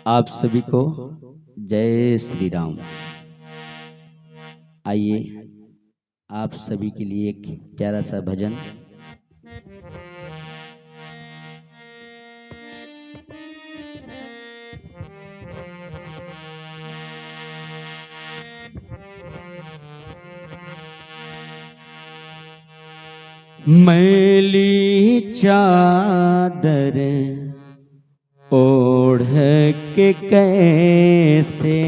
आप सभी को जय श्री राम। आइए आप सभी के लिए एक प्यारा सा भजन। मैली चादर ओढ़ के कैसे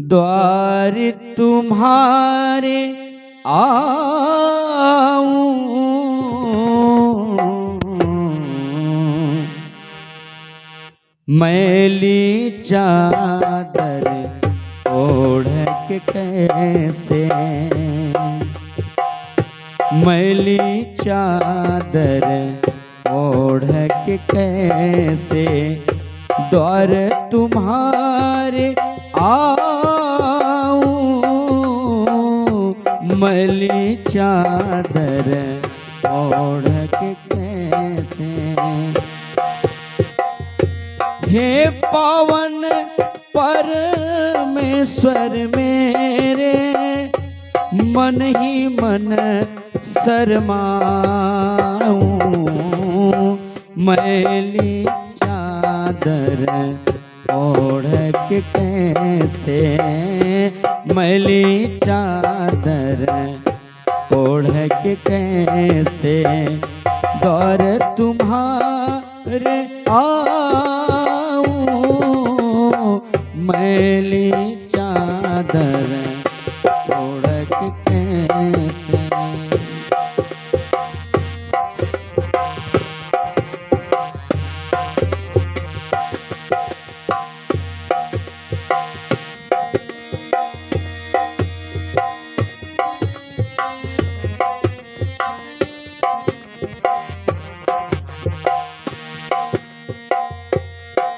द्वार तुम्हारे आऊं, मैली चादर ओढ़ के कैसे, मैली चादर ओढ़ के कैसे द्वार तुम्हारे आऊं, मैली चादर ओढ़ के कैसे। हे पावन परमेश्वर मेरे, मन ही मन शरमाऊं, मैली चादर ओढ़ के कैसे, मैली चादर ओढ़ के कैसे द्वार तुम्हारे आऊं, मैली चादर ओढ़ के कैसे।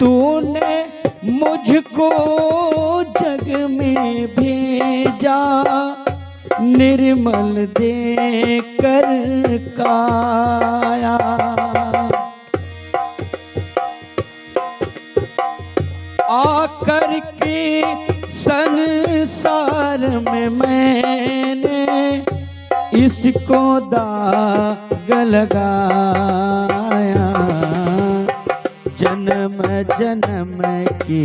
तूने मुझको जग में भेजा, निर्मल देकर काया, आकर के संसार में मैंने इसको दाग लगाया, जन्म जन्म की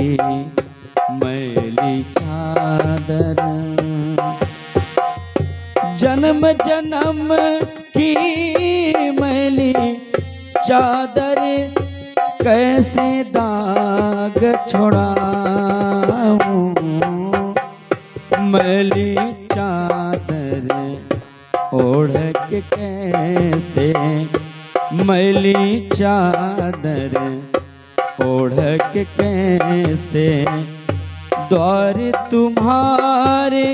मैली चादर, जन्म जन्म की मैली चादर कैसे दाग छोड़ाऊं, मैली चादर ओढ़ के कैसे, मैली चादर ओढ़ के कैसे द्वार तुम्हारे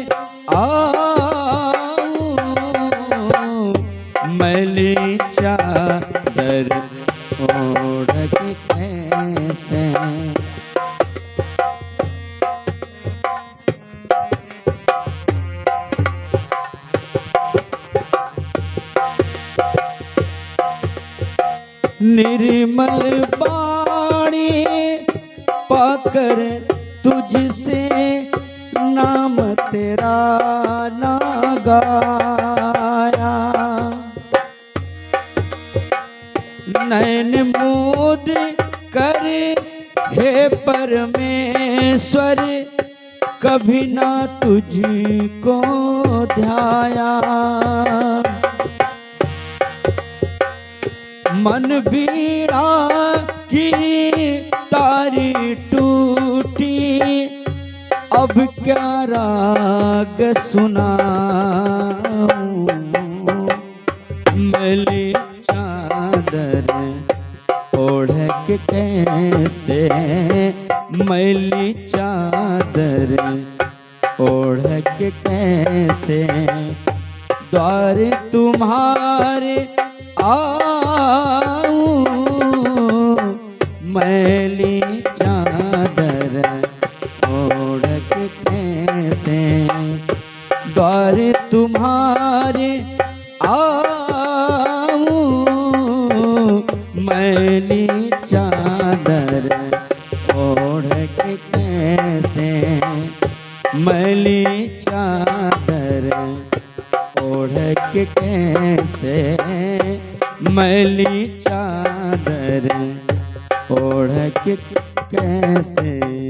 आऊं, मैली चादर ओढ़ के कैसे। निर्मल बाणी पाकर तुझसे नाम तेरा ना गाया, नैन मूद कर हे परमेश्वर कभी ना तुझको ध्याया, मन बीड़ा की तारी टूटी, अब क्या राग सुनाऊं, मैली चादर ओढ़ के कैसे, मैली चादर ओढ़ के कैसे द्वार तुम्हारे आऊं, मैली चादर ओढ़ के कैसे द्वार तुम्हारे आऊं, मैली चादर ओढ़ के कैसे, मैली चादर ओढ़ के कैसे, मैली चादर ओढ़ के कैसे।